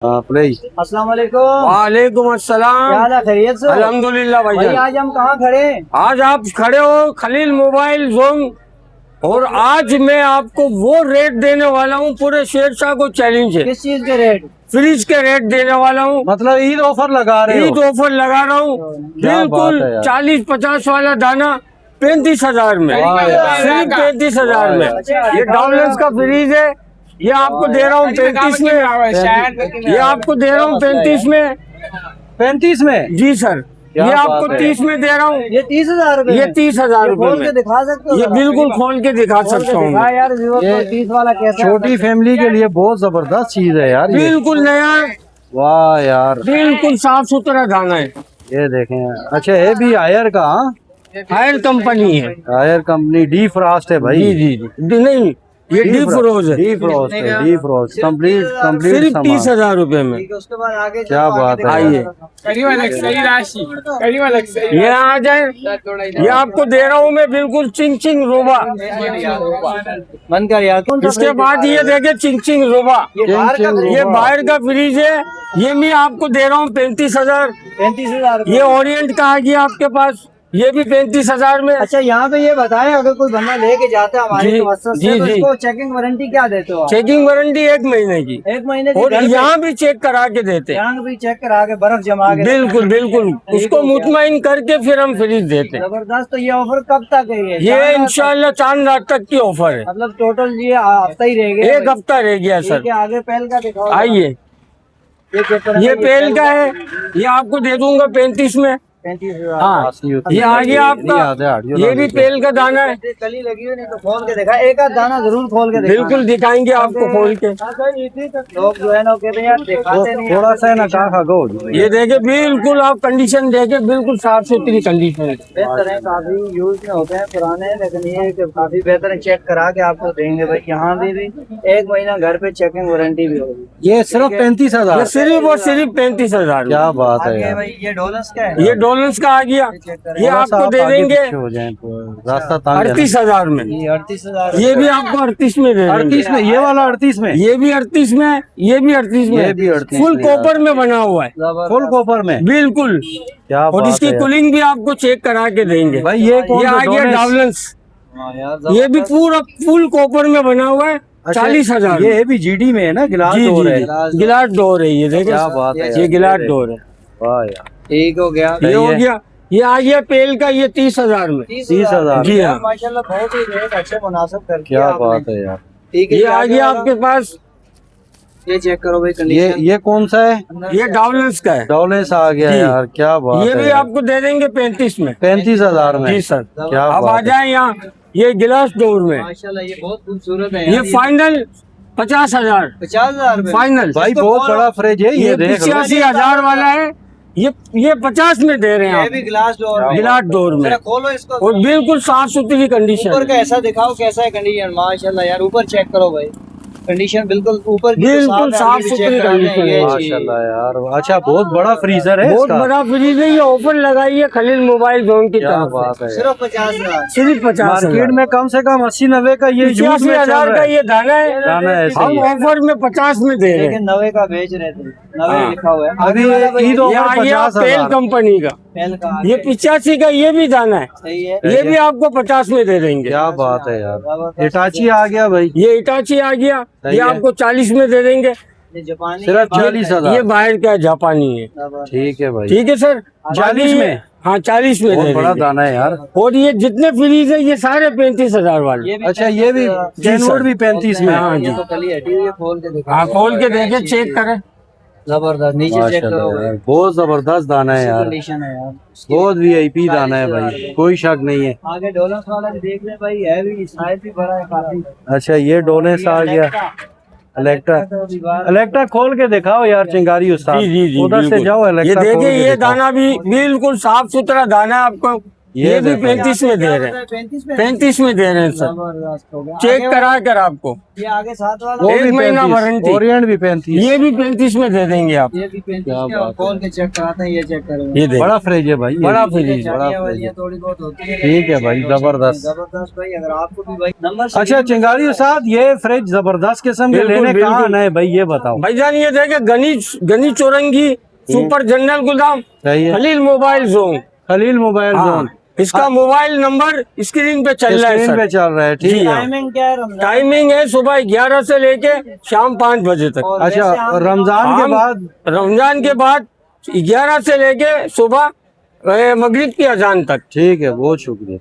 अस्सलाम वालेकुम। वालेकुम अस्सलाम। क्या हाल है, खैरियत से? अल्हम्दुलिल्लाह भाई भाईजान। आज हम कहाँ खड़े हैं? आज आप खड़े हो खलील मोबाइल जोन और आज मैं आपको वो रेट देने वाला हूँ, पूरे शेरशाह को चैलेंज है। किस चीज के रेट? फ्रिज के रेट देने वाला हूँ, मतलब ईद ऑफर लगा रहे ईद हो? ऑफर लगा रहा हूँ। क्या बात बिल्कुल है यार। 40-50 वाला दाना 35,000 में, वाह यार। सिर्फ 35,000 में। ये डाउनलेंस का फ्रिज है, ये आपको दे रहा हूँ 35 में। ये आपको दे रहा हूँ 35 में। 35 में? जी सर, क्या ये बात आपको है। 30 में दे रहा हूँ। ये 30,000 रुपए ये में? 30,000 ये रुपए खोल के में। दिखा सकते हो? ये जरा? बिल्कुल खोल के दिखा खोल के सकता हूँ दिखा मैं। यार, Vivo ये को 30 वाला कैसा है? छोटी फैमिली के लिए बहुत जबरदस्त चीज है यार ये। बिल्कुल नया, वाह यार, बिल्कुल साफ सुथरा दाना है। ये देखें। अच्छा, ये भी आयर का? हायर कंपनी है। आयर कंपनी डी फ्रॉस्ट है भाई। जी जी जी, नहीं ये डी फ्रोज है। डी फ्रॉस्ट है, डी फ्रॉस्ट कंप्लीट सिर्फ सामान। 30,000 रुपए में। ठीक है, उसके बाद आगे क्या चलो, आगे बात है। दिखाओ आइए। जरा। ये आ जाए, ये आपको दे रहा हूँ मैं बिल्कुल चिंग चिंग रोबा। बंद कर यार। कौन सा इसके फ्रिज बाद दिखा ये रहे हो? देखे चिंग चिंग रोबा। ये बाहर का फ्रिज ये है? बाहर का फ्रिज है, ये मैं आपको दे रहा हूँ 35,000। 35,000 ये ओरिएंट का आ गया आपके पास, ये भी 35,000 में। अच्छा, यहाँ पे ये बताएं, अगर कोई बंदा लेके जाता है हमारी जी, तवज्जो से, जी, तो जी। इसको चेकिंग वारंटी क्या देते हो आप? चेकिंग वारंटी 1 महीने की, 1 महीने की? और घर पे? यहाँ भी चेक करा के देते हैं। यहाँ भी चेक करा के बर्फ जमा के? बिल्कुल बिल्कुल, उसको मुतमईन करके फिर हम फ्रिज देते हैं। जबरदस्त। तो ये ऑफर कब तक है? ये चार रात तक? इंशाल्लाह चांद रात तक की ऑफर है। मतलब टोटल ये हफ्ता ही रह गया? 1 हफ्ता रह गया ठीक सर। है, आगे पहल का दिखाओ। आइए, ये चेक करें। ये पेल का है, ये आपको दे दूंगा 35 में। 35,000। हाँ, ये आ गया आपका, ये भी पेल का दाना है। कली लगी हुई, नहीं तो खोल के दिखा, एक आध दाना जरूर खोल के दिखा। बिल्कुल दिखाएंगे आपको खोल के। लोग जो है ना कहते हैं यार दिखाते नहीं। थोड़ा सा ना कहा गो। ये देखे बिल्कुल आप कंडीशन देखे, बिल्कुल साफ सुथरी कंडीशन है। बेहतर है, काफी यूज में होते हैं पुराने, लेकिन ये कि काफी बेहतर है। चेक करा के आपको देंगे भाई। यहाँ भी 1 महीना घर पे चेकिंग वारंटी भी होगी। ये सिर्फ 35,000? ये सिर्फ और सिर्फ 35,000। क्या बात है आगे यार। भाई ये डॉलर्स का है? ये डॉलर्स का आ गया, ये थोड़ा सा आपको आप दे आगे देंगे पीछे हो जाएं तो रास्ता तंग है ना। 38,000 में। ये 38,000। ये भी आपको 38 में दे देंगे। 38 में? ये वाला 38 में? ये भी 38 में, ये भी 38 में। ये भी 38 फुल में। कॉपर में बना हुआ है, फुल कॉपर में? बिल्कुल। क्या और बात इसकी है यार। कूलिंग भी आपको चेक करा के देंगे भाई ये कौन ये सा आ गया डोनेस? डावलेंस, हाँ यार, ये भी पूरा फुल कॉपर में बना हुआ है। अच्छा, 40,000। ये भी जीडी में है ना? गिलास जी डोर जी है। जी, गिलास डोर है ये, देखो क्या बात है ये यार। गिलास डोर है। वाह यार, ठीक हो गया। ये हो है। गया, ये आ गया पेल का, ये 30,000 में। 30,000? जी हाँ। माशाल्लाह, बहुत ही रेट अच्छे मुनासिब कर दिया क्या आपने। बात है यार। ठीक है, ये आ गया आपके पास, ये चेक करो भाई कंडीशन। ये कौन सा है? ये डावलेंस का है। डॉलेंस आ गया जी। यार। क्या बात ये है भी यार। आपको दे देंगे 35 में। 35,000 में? जी सर। क्या अब आ बात है। जाए यहाँ, ये गिलास डोर में, माशाल्लाह ये बहुत खूबसूरत है ये यार। फाइनल 50,000 50,000 में फाइनल। भाई इसको बहुत खोलो। बड़ा फ्रिज है ये ये, देख लो। 85,000 वाला है, ये 50 में दे रहे हैं ये आप, भी गिलास डोर में। गिलास डोर में, जरा खोलो इसको। और बिल्कुल साफ सुथरी कंडीशन ऊपर का है। ऐसा दिखाओ कैसा है कंडीशन। माशाल्लाह यार, ऊपर चेक करो भाई कंडीशन, बिल्कुल ऊपर की तो बिल्कुल है, साफ अभी भी सुथरी चेक करा लें, कंडीशन ये है। चीज़। माशाल्लाह यार। अच्छा, बहुत बड़ा फ्रीजर है बहुत इसका। बड़ा फ्रिज है, ये ऑफर लगाई है खलील मोबाइल जोन की क्या तरफ बात से। है यार। सिर्फ 50,000। सिर्फ 50,000। मार्केट में कम से कम 80-90 का ये यूज में चल 85,000 रहा का है। ये दाना है, दाना है ऐसे हम ही। ऑफर में 50 में दे रहे हैं। लेकिन 90 का बेच रहे थे, 90 हाँ। लिखा हुआ है। अभी आगे वाला भाई ईद ये ऑफर आ गया 50,000। पेल कंपनी का, पहल का ये 85 का ये भी दाना है, सही है। ये भी आपको 50 में दे देंगे। क्या बात है यार। इटाची आ गया भाई। ये इटाची आ गया, सही ये है। आपको 40 में दे देंगे। ये जापानी सिर्फ है, बाहर 40,000। ये बाहर का जापानी है। का। ठीक है भाई। ठीक है सर। 40 में? हाँ 40 में बहुत दे बड़ा देंगे। दाना है यार। और ये जितने फ्रीज है ये सारे 35,000 वाले। ये भी अच्छा, ये भी जी कैनवोड सर। भी 35 में? हाँ जी। ये तो कली हटी हुई है, खोल के दिखा। हाँ खोल के देखे, चेक करें। जबरदस्त, नीचे चेक करो माशाल्लाह भाई। यार, बहुत जबरदस्त दाना है यार। कंडीशन है यार। बहुत वीआईपी दाना है भाई, कोई शक नहीं है। आगे डॉलर्स वाला भी देख ले भाई, है भी साइज भी बड़ा है काफी। अच्छा, ये डोनेस आ गया। इलेक्ट्रा, इलेक्ट्रा खोल के दिखाओ यार चिंगारी उस्ताद। जी जी जी, उधर से बिल्कुल। जाओ, ये इलेक्ट्रा खोल देखिए, के ये दिखाओ। दाना भी बिल्कुल साफ सुथरा दाना है आपको। ये भी देखो। 35 में दे रहे हैं, 35 में दे रहे हैं सर। जबरदस्त हो गया। चेक आगे करा कर आपको, ये आगे साथ वाला वो एक भी महीना 35, वारंटी। ओरिएंट भी 35। ये भी 35 में दे देंगे आप। ये भी 35 क्या के बात और खोल के चेक कराते हैं, ये चेक करेंगे। ये देखो, बड़ा फ्रिज है भाई ये। बड़ा फ्रिज है। बड़ा वाली फ्रिज है। थोड़ी बहुत होती है। ठीक है भाई, जबरदस्त। जबरदस्त भाई, अगर आपको भी भाई नंबर अच्छा चिंगारी साहब, ये फ्रिज जबरदस्त किस्म के बिल्कुल, लेने कहाँ बिल्कुल। आना है भाई, ये बताओ। भाईजान ये देखे गनी चौरंगी सुपर जनरल गोदाम, सही है। Khalil mobile zone. Khalil mobile हाँ, जोन। इसका मोबाइल नंबर स्क्रीन पे चल रहा है स्क्रीन पे सर। चल रहा है, ठीक जी है। हाँ। टाइमिंग क्या है रमजान? टाइमिंग है सुबह 11 से लेके शाम 5 बजे तक। और अच्छा, वैसे हम रमजान के हम बाद रमजान के बाद 11 से लेके सुबह मगरिब की अजान तक। ठीक है, बहुत शुक्रिया।